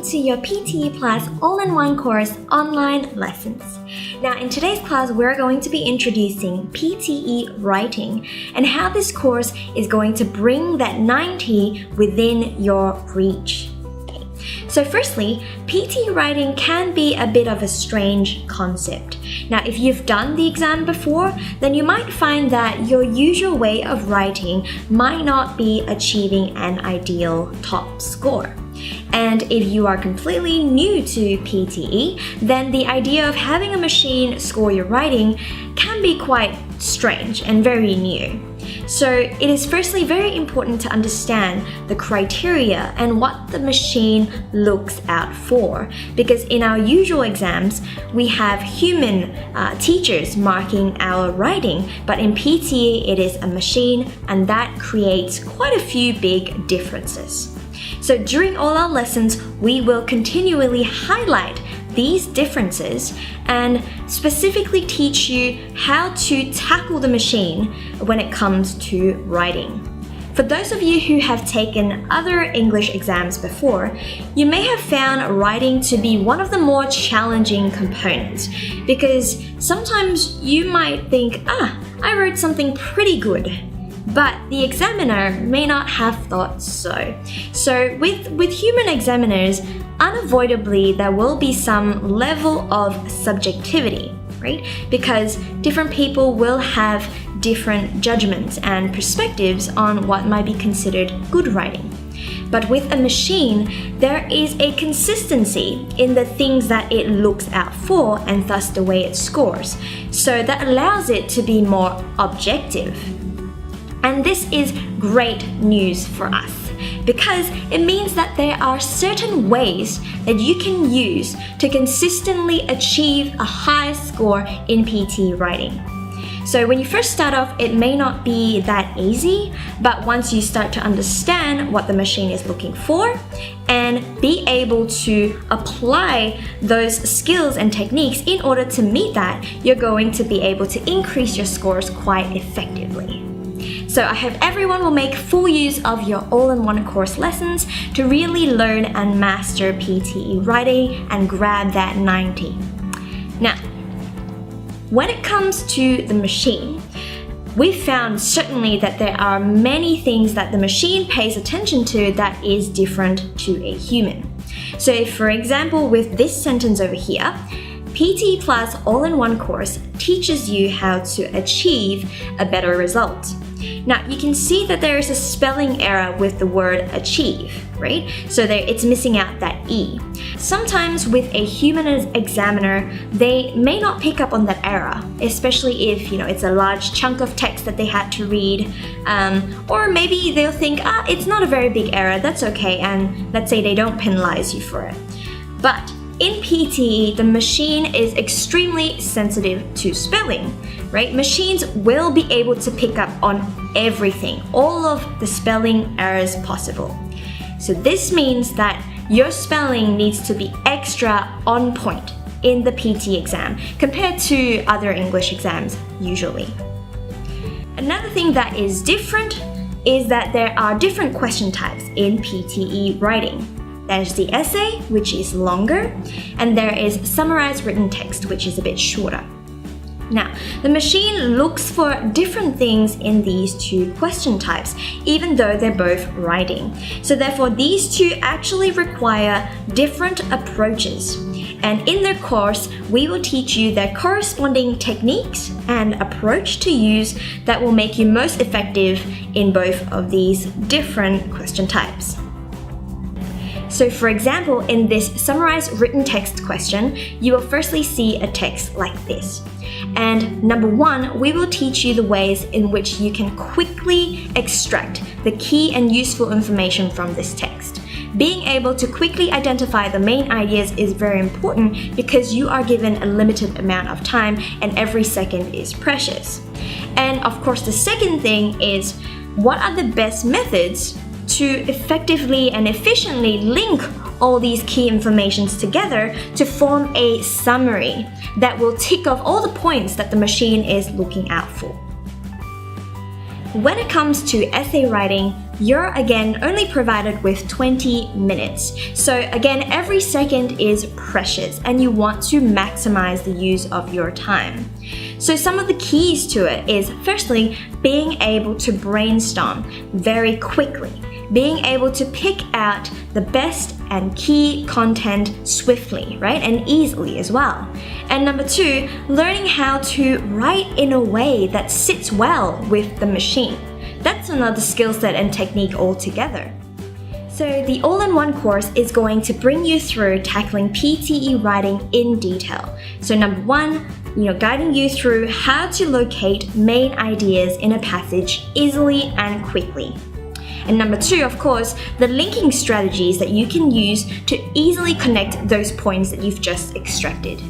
to your PTEPlus All-in-one Course online lessons. Now in today's class, we're going to be introducing PTE Writing and how this course is going to bring that 90 within your reach. So firstly, PTE writing can be a bit of a strange concept. Now, if you've done the exam before, then you might find that your usual way of writing might not be achieving an ideal top score. And if you are completely new to PTE, then the idea of having a machine score your writing can be quite strange and very new. So it is firstly very important to understand the criteria and what the machine looks out for, because in our usual exams we have human teachers marking our writing, but in PTE it is a machine, and that creates quite a few big differences. So during all our lessons, we will continually highlight these differences and specifically teach you how to tackle the machine when it comes to writing. For those of you who have taken other English exams before, you may have found writing to be one of the more challenging components, because sometimes you might think, I wrote something pretty good, but the examiner may not have thought so. So with human examiners, unavoidably there will be some level of subjectivity, right? Because different people will have different judgments and perspectives on what might be considered good writing. But with a machine, there is a consistency in the things that it looks out for and thus the way it scores. So that allows it to be more objective. And this is great news for us, because it means that there are certain ways that you can use to consistently achieve a high score in PTE writing. So when you first start off, it may not be that easy, but once you start to understand what the machine is looking for and be able to apply those skills and techniques in order to meet that, you're going to be able to increase your scores quite effectively. So I hope everyone will make full use of your all-in-one course lessons to really learn and master PTE writing and grab that 90. Now, when it comes to the machine, we've found certainly that there are many things that the machine pays attention to that is different to a human. So for example, with this sentence over here, PTEPlus All-in-one Course teaches you how to achieve a better result. Now, you can see that there is a spelling error with the word achieve, right? So it's missing out that E. Sometimes with a human examiner, they may not pick up on that error, especially if, it's a large chunk of text that they had to read. Or maybe they'll think, it's not a very big error, that's okay, and let's say they don't penalize you for it. But in PTE, the machine is extremely sensitive to spelling, right? Machines will be able to pick up on everything, all of the spelling errors possible. So this means that your spelling needs to be extra on point in the PTE exam compared to other English exams usually. Another thing that is different is that there are different question types in PTE writing. There's the essay, which is longer, and there is summarized written text, which is a bit shorter. Now, the machine looks for different things in these two question types, even though they're both writing. So therefore, these two actually require different approaches. And in their course, we will teach you their corresponding techniques and approach to use that will make you most effective in both of these different question types. So for example, in this summarized written text question, you will firstly see a text like this. And number one, we will teach you the ways in which you can quickly extract the key and useful information from this text. Being able to quickly identify the main ideas is very important because you are given a limited amount of time and every second is precious. And of course, the second thing is, what are the best methods to effectively and efficiently link all these key informations together to form a summary that will tick off all the points that the machine is looking out for. When it comes to essay writing, you're again only provided with 20 minutes. So again, every second is precious and you want to maximize the use of your time. So some of the keys to it is, firstly, being able to brainstorm very quickly, being able to pick out the best and key content swiftly, right? And easily as well. And number 2, learning how to write in a way that sits well with the machine. That's another skill set and technique altogether. So the all-in-one course is going to bring you through tackling PTE writing in detail. So number 1, guiding you through how to locate main ideas in a passage easily and quickly. And number 2, of course, the linking strategies that you can use to easily connect those points that you've just extracted.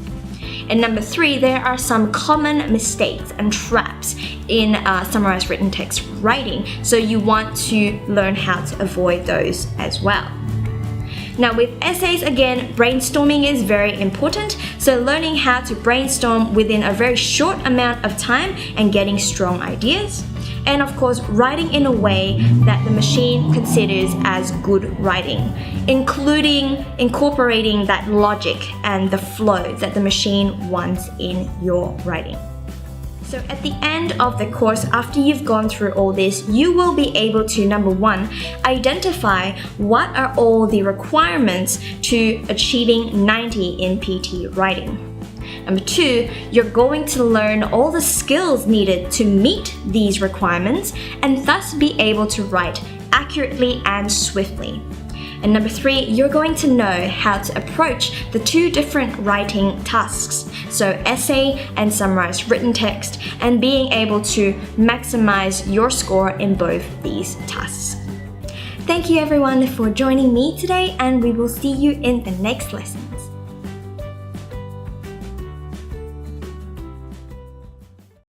And number 3, there are some common mistakes and traps in summarized written text writing, so you want to learn how to avoid those as well. Now with essays, again, brainstorming is very important, so learning how to brainstorm within a very short amount of time and getting strong ideas. And of course, writing in a way that the machine considers as good writing, including incorporating that logic and the flow that the machine wants in your writing. So at the end of the course, after you've gone through all this, you will be able to, number 1, identify what are all the requirements to achieving 90 in PTE writing. Number 2, you're going to learn all the skills needed to meet these requirements and thus be able to write accurately and swiftly. And number 3, you're going to know how to approach the 2 different writing tasks, so essay and summarized written text, and being able to maximize your score in both these tasks. Thank you everyone for joining me today, and we will see you in the next lesson.